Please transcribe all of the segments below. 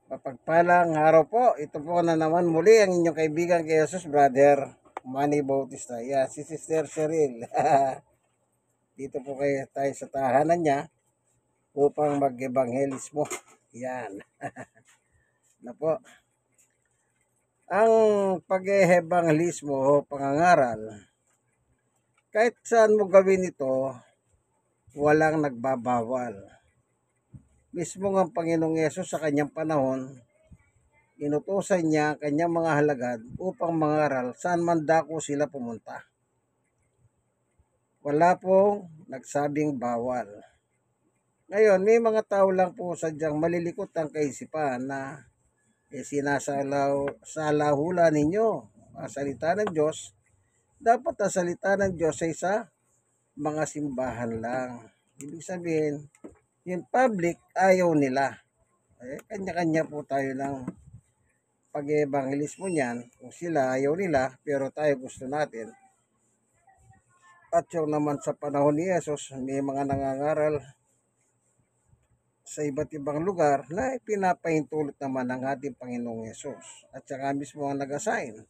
Mapagpalang araw po. Ito po na naman muli ang inyong kaibigan kay Jesus, Brother Manny Bautista. Yeah, si Sister Cheryl. Dito po kayo tayo sa tahanan niya upang mag-ebanghelismo. Yan. Na po. Ang pag-ebanghelismo o pangangaral, kahit saan mo gawin ito, walang nagbabawal. Mismo ng Panginoong Yesus sa kanyang panahon, inutusan niya ang kanyang mga halagad upang mangaral saan man dako sila pumunta. Wala pong nagsabing bawal. Ngayon, may mga tao lang po sadyang malilikot ang kaisipan na sinasalahulan ninyo ang salita ng Diyos. Dapat ang salita ng Diyos ay sa mga simbahan lang. Ibig sabihin, yung public ayaw nila. Kanya-kanya po tayo ng pag-evangelismo niyan. Kung sila ayaw nila, pero tayo gusto natin. At yung naman sa panahon ni Jesus, may mga nangangaral sa iba't ibang lugar na pinapahintulot naman ng ating Panginoong Yesus. At saka mismo ang nag-assign.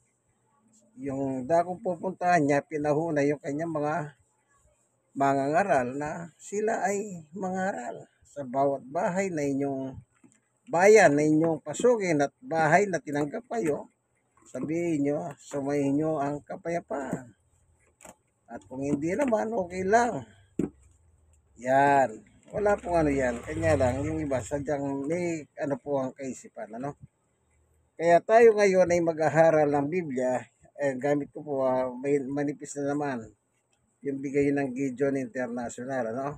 Yung dakong pupuntahan niya, pinahuna yung kanyang mga mangangaral na sila ay mangaral sa bawat bahay na inyong bayan na inyong pasukin at bahay na tinanggap kayo. Sabihin nyo, sumayin nyo ang kapayapaan. At kung hindi naman, okay lang. Yan. Wala pong ano yan. Kanya lang, yung iba, sadyang may ano po ang kaisipan. Ano? Kaya tayo ngayon ay mag-aharal ng Biblia. Gamit ko po, may manipis na naman. Yung bigay ng Gideon International. Ano?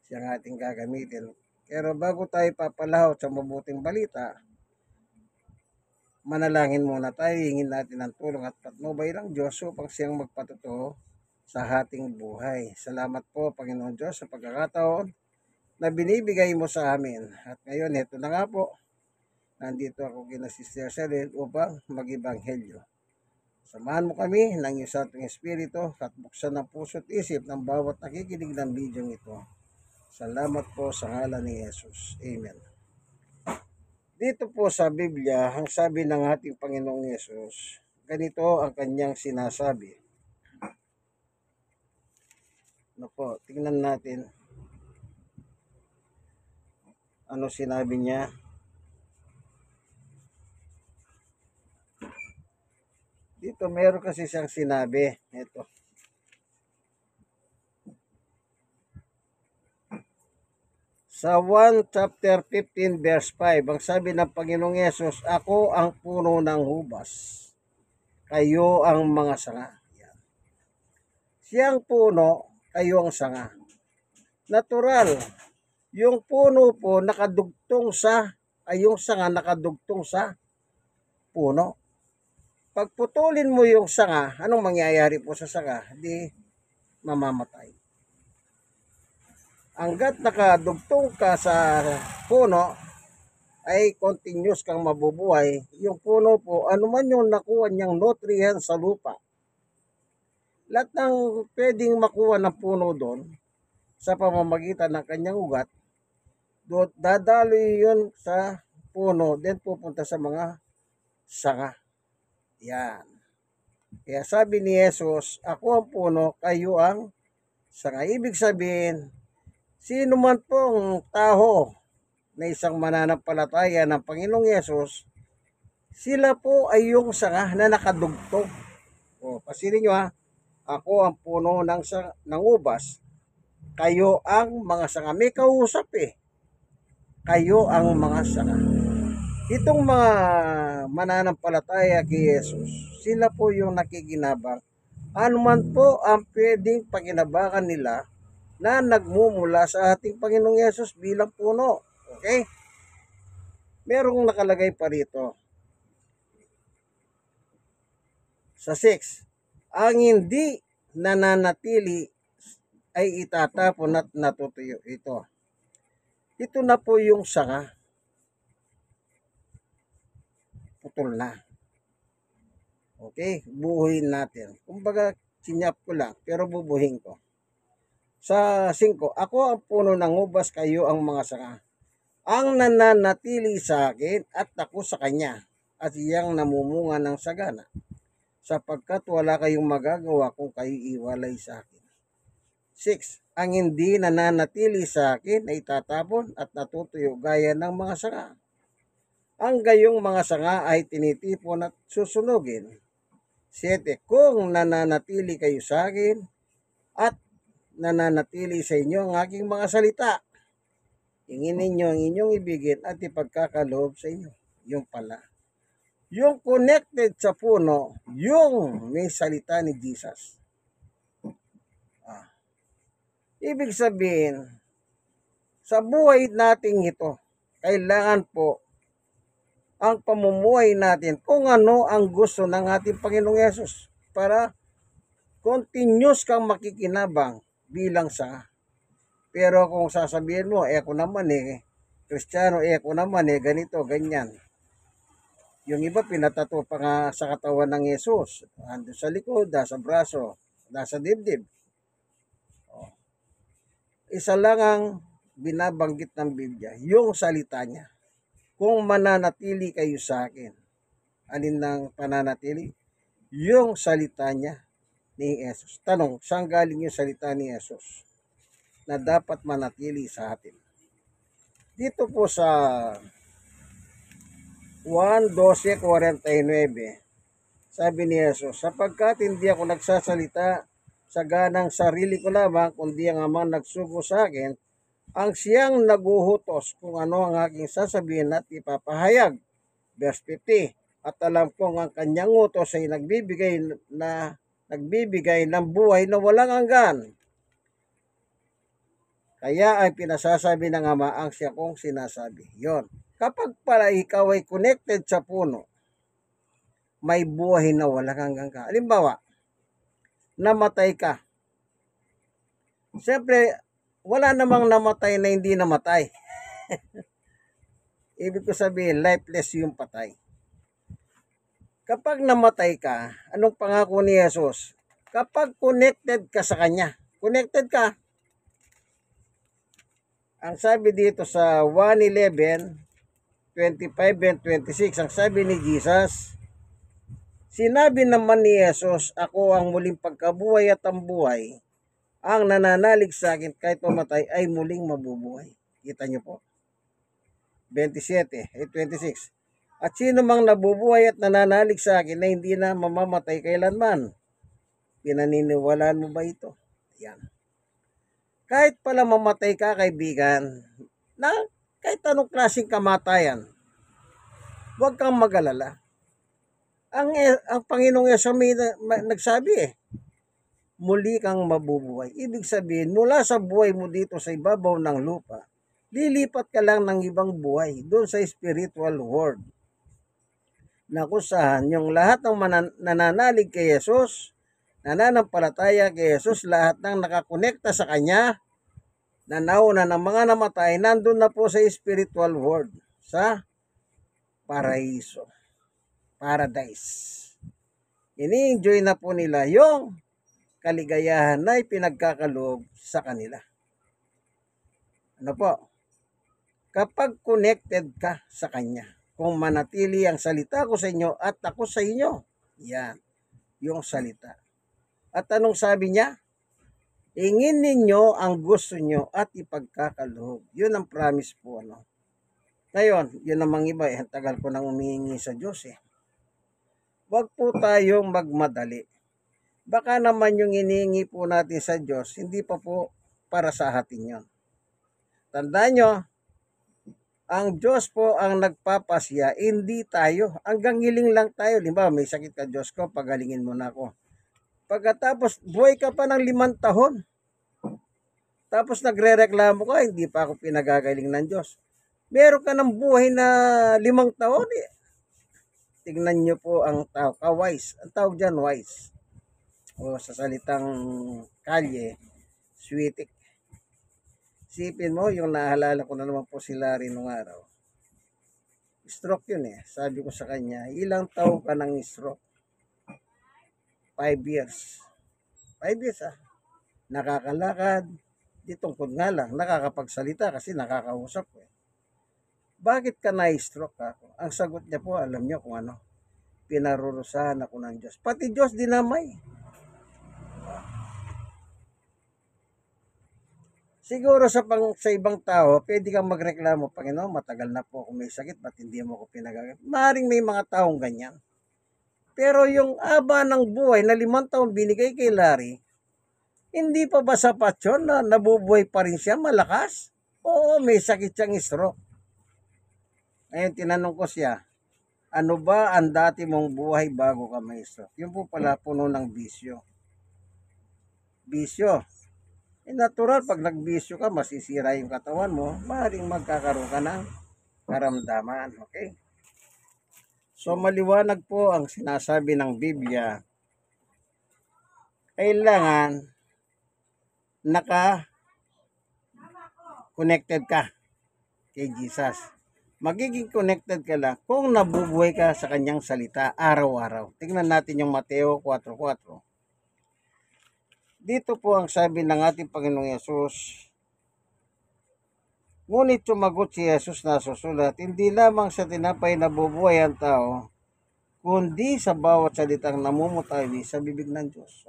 Siyang ating gagamitin. Pero bago tayo papalahot sa mabuting balita, manalangin muna tayo, hingin natin ang tulong at patnubay ng Diyos upang siyang magpatotoo sa ating buhay. Salamat po, Panginoon Diyos, sa pagkakataon na binibigay mo sa amin. At ngayon, ito na nga po, nandito ako kina Sister Cheryl upang mag-ibanghelyo. Samahan mo kami ng iyong Santong Espiritu at buksan ang puso't isip ng bawat nakikinig ng video ito. Salamat po sa ngalan ni Jesus. Amen. Dito po sa Biblia, ang sabi ng ating Panginoong Yesus, ganito ang kanyang sinasabi. Ano po, tingnan natin. Ano sinabi niya? Dito meron kasi siyang sinabi. Ito. Sa 1 chapter 15 verse 5, ang sabi ng Panginoong Yesus, ako ang puno ng hubas, kayo ang mga sanga. Yan. Siyang puno, kayo ang sanga. Natural, yung puno po nakadugtong sa, ay yung sanga nakadugtong sa puno. Pagputulin mo yung sanga, anong mangyayari po sa sanga? Di mamamatay. Hanggat nakadugtong ka sa puno, ay continuous kang mabubuhay. Yung puno po, anuman yung nakuha niyang nutrients sa lupa, lahat ng pwedeng makuha ng puno doon, sa pamamagitan ng kanyang ugat, dadaloy yun sa puno, then pupunta sa mga sanga. Yan. Kaya sabi ni Jesus, ako ang puno, kayo ang sanga. Ibig sabihin, sino man pong tao na isang mananampalataya ng Panginoong Yesus, sila po ay yung sanga na nakadugtong. O, pasilin nyo ha, ako ang puno ng ubas, kayo ang mga sanga. May kausap eh. Kayo ang mga sanga. Itong mga mananampalataya kay Jesus, sila po yung nakikinabang. Ano man po ang pwedeng pakinabangan nila na nagmumula sa ating Panginoong Yesus bilang puno. Okay? Merong nakalagay pa rito. Sa 6, ang hindi nananatili ay itatapon at natutuyo. Ito na po yung sanga. Putol na. Okay? Buhuin natin. Kumbaga, sinyap ko lang, pero bubuhin ko. Sa 5, ako ang puno ng ubas, kayo ang mga sanga. ang nananatili sa akin at ako sa kanya, at siyang namumunga ng sagana, sapagkat wala kayong magagawa kung kayo iwalay sa akin. 6. Ang hindi nananatili sa akin ay tatapon at natutuyo gaya ng mga sanga. Ang gayong mga sanga ay tinitipon at susunugin. 7. Kung nananatili kayo sa akin at nananatili sa inyo ang aking mga salita, hingin ninyo ang inyong ibigin at ipagkakaloob sa inyo. Yung pala. Yung connected sa puno, yung may salita ni Jesus. Ibig sabihin, sa buhay nating ito, kailangan po ang pamumuhay natin kung ano ang gusto ng ating Panginoong Yesus para continuous kang makikinabang bilang sa. Pero kung sasabihin mo, ako naman Kristiyano, ako naman ganito, ganyan. Yung iba pinatato pa nga sa katawan ng Yesus. Ando sa likod, sa braso, sa dibdib. Isa lang ang binabanggit ng Biblia, yung salita niya. Kung mananatili kayo sa akin, alin ng pananatili? Yung salita niya ni Jesus. Tanong, saan galing yung salita ni Jesus na dapat manatili sa atin? Dito po sa 1:12:49, sabi ni Jesus, sapagkat hindi ako nagsasalita sa ganang sarili ko lamang, kundi ang Amang nagsugo sa akin, ang siyang naguhutos kung ano ang aking sasabihin at ipapahayag. Verse 50, at alam kong ang kanyang utos ay nagbibigay ng buhay na walang hanggan. Kaya ay pinasasabi ng Ama ang siya kong sinasabi. Yon. Kapag pala ikaw ay connected sa puno, may buhay na walang hanggan ka. Halimbawa, namatay ka. Siyempre, wala namang namatay na hindi namatay. Ibig ko sabihin, lifeless yung patay. Kapag namatay ka, anong pangako ni Jesus? Kapag connected ka sa Kanya, connected ka. Ang sabi dito sa 1:11:25 and 26, ang sabi ni Jesus, sinabi naman ni Jesus, ako ang muling pagkabuhay at ang buhay. Ang nananalig sa akin kahit mamatay ay muling mabubuhay. Kita niyo po. 26. At sino mang nabubuhay at nananalig sa akin na hindi na mamamatay kailanman. Pinaniniwalaan mo ba ito? Yan. Kahit pala mamatay ka, kaibigan, na kahit anong klaseng kamatayan, huwag kang mag-alala. Ang Panginoong Yesu may nagsabi muli kang mabubuhay. Ibig sabihin, mula sa buhay mo dito sa ibabaw ng lupa, lilipat ka lang ng ibang buhay doon sa spiritual world. Na kung saan yung lahat ng nananalig kay Jesus, nananampalataya kay Jesus, lahat ng nakakonekta sa Kanya, na nauna ng mga namatay, nandun na po sa spiritual world, sa paraiso, paradise. Ini-enjoy na po nila yung kaligayahan na ipinagkakaloob sa kanila. Ano po? Kapag connected ka sa Kanya, kung manatili ang salita ko sa inyo at ako sa inyo, yan, yung salita. At anong sabi niya? Ingin ninyo ang gusto nyo at ipagkakaloob. Yun ang promise po. Ngayon, yun namang iba, ang tagal ko nang umihingi sa Diyos Huwag po tayong magmadali. Baka naman yung inihingi po natin sa Diyos, hindi pa po para sa atin yun. Tandaan nyo, ang Diyos po ang nagpapasya, hindi tayo. Hanggang hiling lang tayo. Limbawa, may sakit ka, Diyos ko, pagalingin mo na ako. Pagkatapos, buhay ka pa ng 5 tahon. Tapos nagre-reklamo ka, hindi pa ako pinagagaling ng Diyos. Meron ka ng buhay na 5 taon Tignan nyo po ang tao, ka-wise. Ang tawag dyan, wise. O sa salitang kalye, sweetik. Sipin mo, yung naaalala ko na naman po si Larry nung araw. Stroke yun Sabi ko sa kanya, ilang taon ka ng stroke? 5 years. 5 years Nakakalakad. Di tungkol nga lang, nakakapagsalita kasi nakakausap bakit ka na-stroke ako? Ang sagot niya po, alam niyo kung ano, pinarurusahan ako ng Diyos. Pati Diyos dinamay. Siguro sa ibang tao, pwede kang magreklamo, Panginoon, matagal na po ako may sakit, ba't hindi mo ako pinagagamit? Maring may mga taong ganyan. Pero yung aba ng buhay na 5 taon binigay kay Larry, hindi pa ba sapat yun na nabubuhay pa rin siya, malakas? Oo, may sakit siyang stroke. Ngayon, tinanong ko siya, ano ba ang dati mong buhay bago ka may stroke? Yun po pala puno ng bisyo. Bisyo. Natural, pag nagbisyo ka, masisira yung katawan mo, maaaring magkakaroon ka ng karamdaman. Okay? So, maliwanag po ang sinasabi ng Biblia. Kailangan naka-connected ka kay Jesus. Magiging connected ka lang kung nabubuhay ka sa kanyang salita araw-araw. Tingnan natin yung Mateo 4:4. Dito po ang sabi ng ating Panginoong Yesus, ngunit sumagot si Jesus na susulat, hindi lamang sa tinapay nabubuhay ang tao, kundi sa bawat salitang namumutawi sa bibig ng Diyos.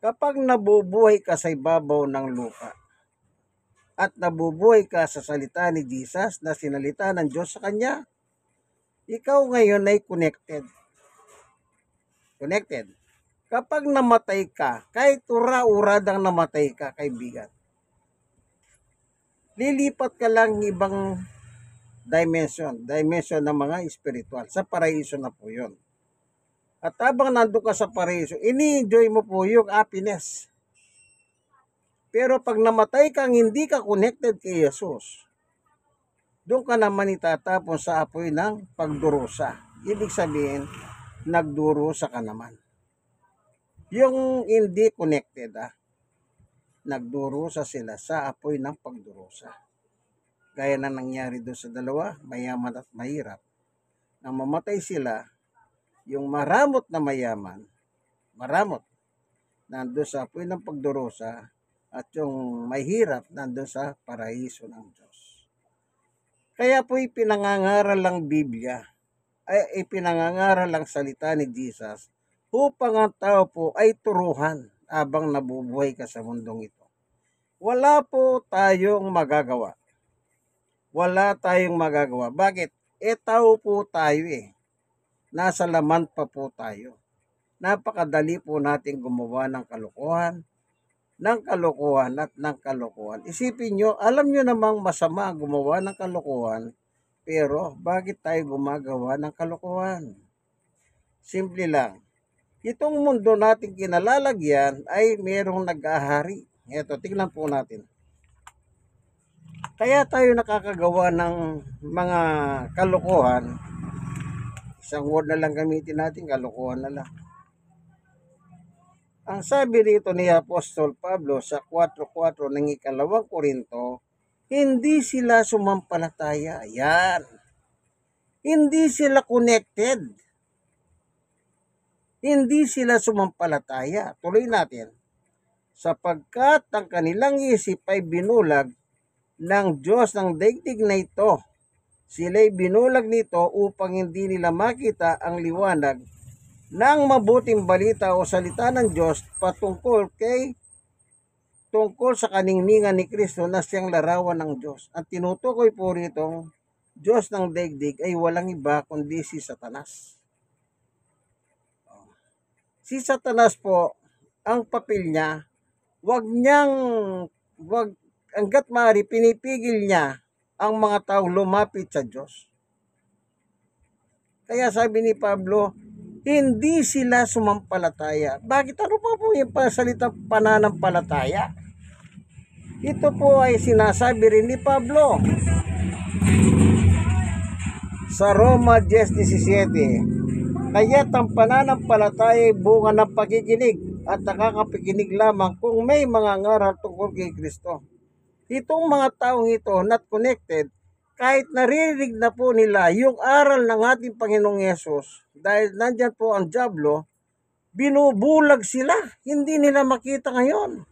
Kapag nabubuhay ka sa ibabaw ng lupa, at nabubuhay ka sa salita ni Jesus na sinalita ng Diyos sa Kanya, ikaw ngayon ay connected. Connected. Kapag namatay ka, kahit ura-uradang namatay ka, kaibigan, lilipat ka lang ibang dimension ng mga spiritual. Sa paraiso na po yun. At habang nandun ka sa paraiso, ini-enjoy mo po yung happiness. Pero pag namatay kang hindi ka connected kay Jesus, doon ka naman itatapon sa apoy ng pagdurusa. Ibig sabihin, nagdurusa ka naman. Yung hindi connected, nagdurusa sila sa apoy ng pagdurusa. Gaya na nangyari doon sa dalawa, mayaman at mahirap. Nang mamatay sila, yung maramot na mayaman, nandun sa apoy ng pagdurusa, at yung mahirap nandun sa paraiso ng Diyos. Kaya po ipinangangaral lang Biblia, ay ipinangangaral lang salita ni Jesus, upang ang tao po ay turuhan habang nabubuhay ka sa mundong ito. Wala po tayong magagawa. Bakit? Tao po tayo eh. Nasa laman pa po tayo. Napakadali po natin gumawa ng kalokohan at ng kalokohan. Isipin nyo, alam nyo namang masama gumawa ng kalokohan, pero bakit tayo gumagawa ng kalokohan? Simple lang. Itong mundo natin kinalalagyan ay merong nag-ahari. Ito, tingnan po natin. Kaya tayo nakakagawa ng mga kalokohan. Isang word na lang gamitin natin, kalokohan na lang. Ang sabi dito ni Apostol Pablo sa 4:4 ng 2 Korinto, hindi sila sumampalataya. Ayan. Hindi sila connected. Hindi sila sumampalataya. Tuloy natin. Sapagkat ang kanilang isip ay binulag ng Diyos ng daigdig na ito. Sila'y binulag nito upang hindi nila makita ang liwanag ng mabuting balita o salita ng Diyos tungkol sa kaningningan ni Kristo na siyang larawan ng Diyos. At tinutukoy po rito, Diyos ng daigdig ay walang iba kundi si Satanas. Si Satanas po, ang papel niya, hanggat maaari, pinipigil niya ang mga taong lumapit sa Diyos. Kaya sabi ni Pablo, hindi sila sumampalataya. Bakit? Ano pa po yung salitang pananampalataya? Ito po ay sinasabi rin ni Pablo sa Roma 10:17. Kaya't ang pananampalataya ay bunga ng pakikinig at nakakapakinig lamang kung may mga ngaral tungkol kay Kristo. Itong mga taong ito not connected, kahit naririnig na po nila yung aral ng ating Panginoong Yesus, dahil nandyan po ang dyablo, binubulag sila. Hindi nila makita ngayon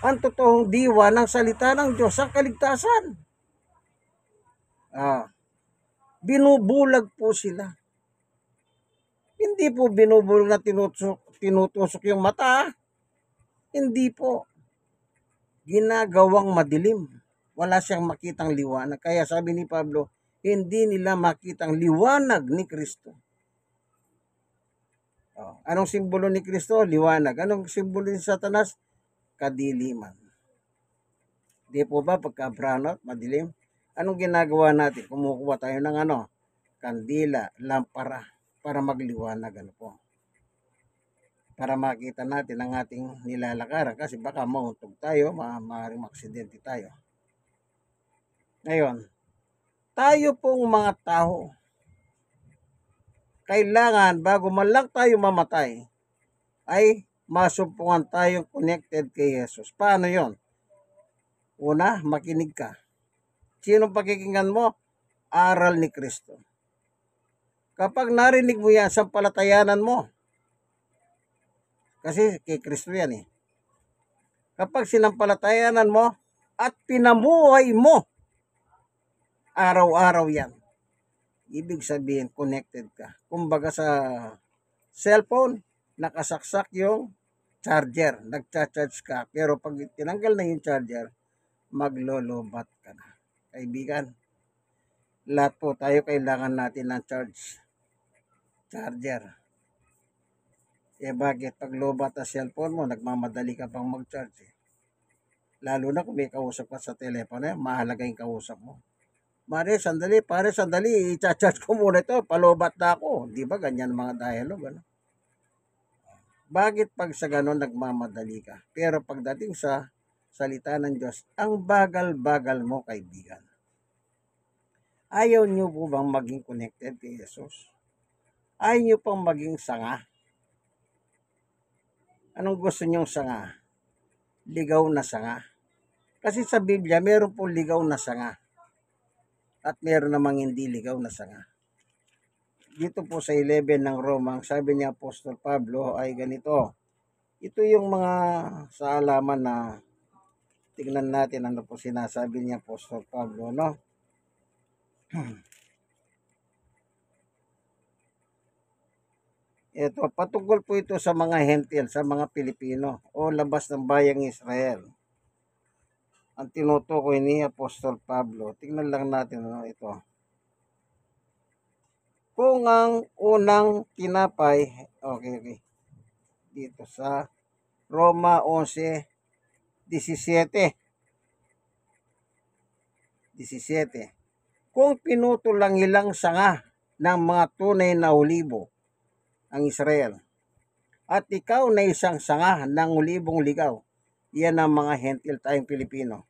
ang totoong diwa ng salita ng Diyos, ang kaligtasan. Binubulag po sila. Hindi po binubulag na tinutusok yung mata. Hindi po. Ginagawang madilim. Wala siyang makitang liwanag. Kaya sabi ni Pablo, hindi nila makitang liwanag ni Kristo. Anong simbolo ni Kristo? Liwanag. Anong simbolo ni Satanas? Kadiliman. Di po ba pagka brownout, madilim? Anong ginagawa natin? Kumukuha tayo ng kandila, lampara, para magliwanag. Para makita natin ang ating nilalakaran. Kasi baka mauntog tayo, maaaring maksidente tayo. Ngayon, tayo pong mga tao, kailangan bago man lang tayo mamatay, ay masumpungan tayong connected kay Jesus. Paano yon? Una, makinig ka. Sinong pakikinggan mo? Aral ni Kristo. Kapag narinig mo yan, sampalatayanan mo. Kasi kay Kristo yan eh. Kapag sinampalatayanan mo at pinamuhay mo, araw-araw yan. Ibig sabihin, connected ka. Kumbaga sa cellphone, nakasaksak yung charger. Nagcha-charge ka. Pero pag tinanggal na yung charger, maglolobat ka na. Kaibigan, lahat po tayo kailangan natin ng charger. Bakit pag lobat ang cellphone mo, nagmamadali ka pang mag-charge eh. Lalo na kung may kausap ka sa telepono, mahalaga yung kausap mo. Pare, sandali, i-charge ko muna ito, palobat na ako. Di ba ganyan mga dialogue, Bakit pag sa ganon nagmamadali ka? Pero pagdating sa salita ng Diyos, ang bagal-bagal mo, kaibigan. Ayaw niyo po bang maging connected kay Jesus? Ayaw niyo pang maging sanga? Anong gusto niyong sanga? Ligaw na sanga. Kasi sa Biblia, meron po ligaw na sanga. At meron namang hindi ligaw na sanga. Dito po sa 11 ng Roma, sabi ni Apostol Pablo ay ganito. Ito yung mga sa alaman na tingnan natin ano po sinasabi ni Apostol Pablo, no? Ito, patungkol po ito sa mga Hentil, sa mga Pilipino o labas ng bayang Israel. Ang tinutukoy ni Apostol Pablo, tingnan lang natin ito. Kung ang unang tinapay, okay. Dito sa Roma 11:17. Kung pinutol lang ilang sanga ng mga tunay na olibo ang Israel, at ikaw na isang sanga ng olibong ligaw, yan ang mga Hentil tayong Pilipino.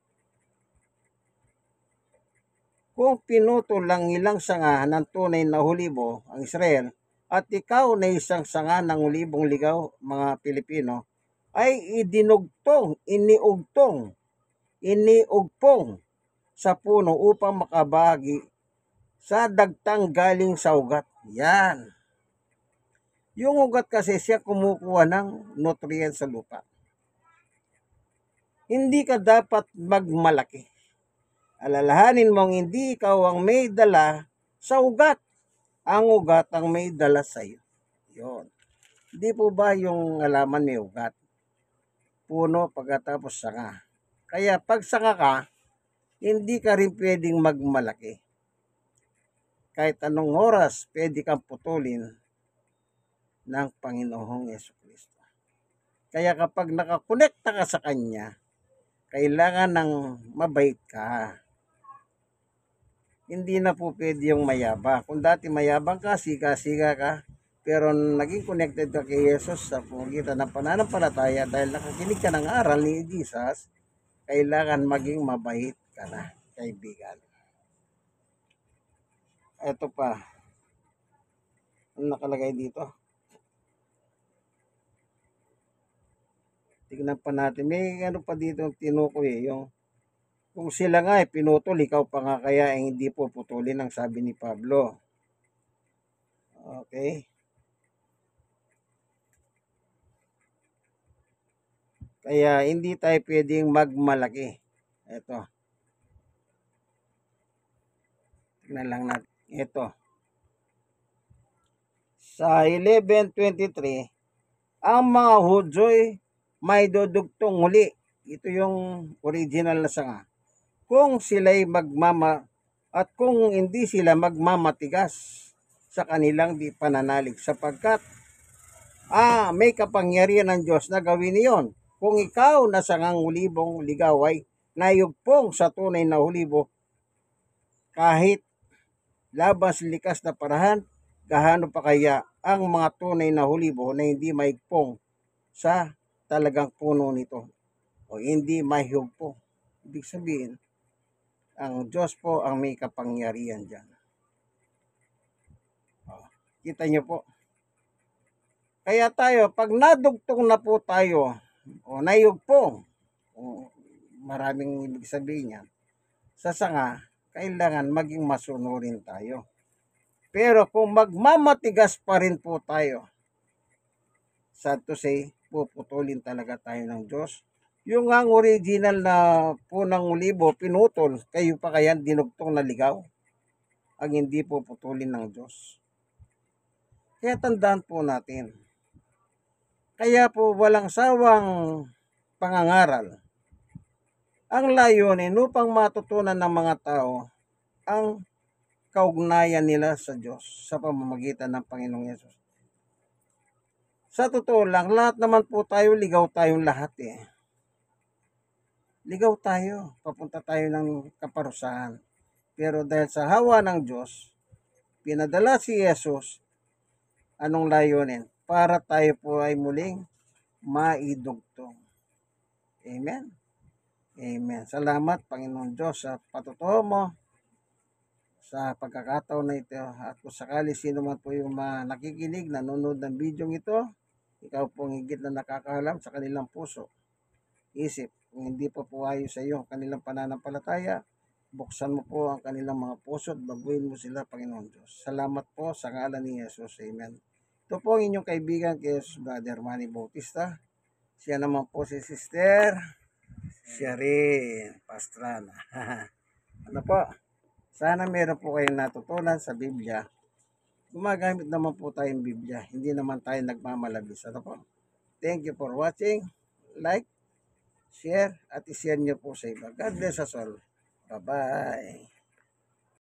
Kung pinutol lang ilang sanga ng tunay na olibo ang Israel, at ikaw na isang sanga ng olibong ligaw, mga Pilipino, ay iniugtong sa puno upang makabagi sa dagtang galing sa ugat. Yan. Yung ugat kasi siya kumukuha ng nutrients sa lupa. Hindi ka dapat magmalaki. Alalahanin mong hindi ikaw ang may dala sa ugat. Ang ugat ang may dala sa iyo. Yun. Hindi po ba yung halaman may ugat? Puno pagkatapos sanga. Kaya pag sanga ka, hindi ka rin pwedeng magmalaki. Kahit anong oras, pwede kang putulin ng Panginoong Jesucristo. Kaya kapag nakakonekta ka sa Kanya, kailangan ng mabait ka. Hindi na po pwede yung mayabang. Kung dati mayabang ka, sika-sika ka, pero naging connected ka kay Jesus sa pagitan ng pananampalataya dahil nakakinig ka ng aral ni Jesus, kailangan maging mabait ka na, kaibigan. Ito pa. Ano nakalagay dito? Tignan pa natin. May ano pa dito tinukoy yung kung sila nga pinutol, ikaw pa nga kaya hindi po putulin ang sabi ni Pablo. Okay. Kaya hindi tayo pwedeng magmalaki. Ito. Tignan lang natin. Ito. Sa 11:23, ang mga Hudyo'y may dudugtong muli. Ito yung original na sanga. Kung sila'y at kung hindi sila magmamatigas sa kanilang di pananalig, sapagkat may kapangyarihan ng Diyos na gawin iyon. Kung ikaw na sangang hulibong ligaway nayugpong sa tunay na hulibo, kahit labas likas na parahan, gaano pa kaya ang mga tunay na hulibo na hindi maigpong sa talagang puno nito o hindi mahigpong. Ibig sabihin, ang Diyos po ang may kapangyarihan dyan. Kita nyo po. Kaya tayo, pag nadugtong na po tayo o nayugpong, maraming ibig sabihin yan, sa sanga, kailangan maging masunurin tayo. Pero kung magmamatigas pa rin po tayo, sad to say, puputulin talaga tayo ng Diyos. Yung ang original na punang ulibo, pinutol, kayo pa kaya dinugtong na ligaw? Ang hindi puputulin ng Diyos. Kaya tandaan po natin. Kaya po walang sawang pangangaral ang layunin upang matutunan ng mga tao ang kaugnayan nila sa Diyos sa pamamagitan ng Panginoong Yesus. Sa totoo lang, lahat naman po tayo, ligaw tayong lahat eh. Ligaw tayo, papunta tayo ng kaparusahan. Pero dahil sa hawa ng Diyos, pinadala si Yesus, anong layunin? Para tayo po ay muling maidugtong. Amen? Amen. Salamat, Panginoon Diyos, sa patutuo mo sa pagkakataon na ito. At kung sakali sino man po yung nakikinig, nanonood ng video ito, ikaw pong higit na nakakahalam sa kanilang puso, isip. Kung hindi pa po ayos sa iyo ang kanilang pananampalataya, buksan mo po ang kanilang mga puso at baguhin mo sila, Panginoon Diyos. Salamat po sa ngalan ni Jesus. Amen. Ito po ang inyong kaibigan kay Brother Manny Bautista. Siya naman po si Sister Sherin Pastrana. Ano po? Sana meron po kayong natutunan sa Biblia. Gumagamit naman po tayong Biblia. Hindi naman tayo nagmamalabis. Ano po? Thank you for watching. Like, share, at i-share nyo po sa iba. God bless us all. Bye-bye.